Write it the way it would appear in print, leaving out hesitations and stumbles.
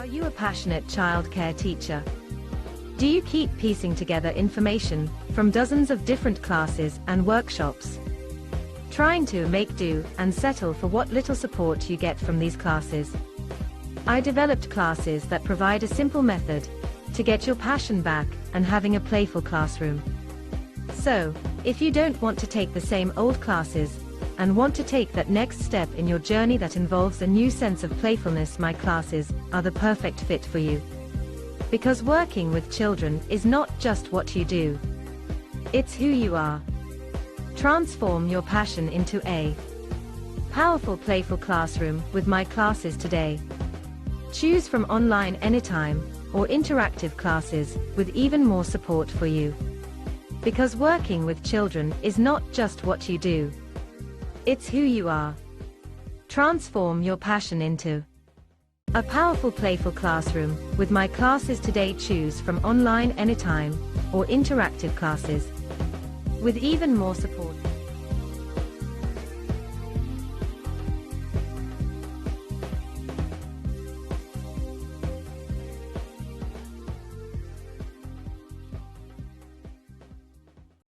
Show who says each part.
Speaker 1: Are you a passionate childcare teacher? Do you keep piecing together information from dozens of different classes and workshops, trying to make do and settle for what little support you get from these classes? I developed classes that provide a simple method to get your passion back and having a playful classroom. So, if you don't want to take the same old classes and want to take that next step in your journey that involves a new sense of playfulness, my classes are the perfect fit for you. Because working with children is not just what you do, it's who you are. Transform your passion into a powerful playful classroom with my classes today. Choose from online anytime or interactive classes with even more support for you. Because working with children is not just what you do, it's who you are. Transform your passion into a powerful playful classroom with my classes today. Choose from online anytime or interactive classes with even more support.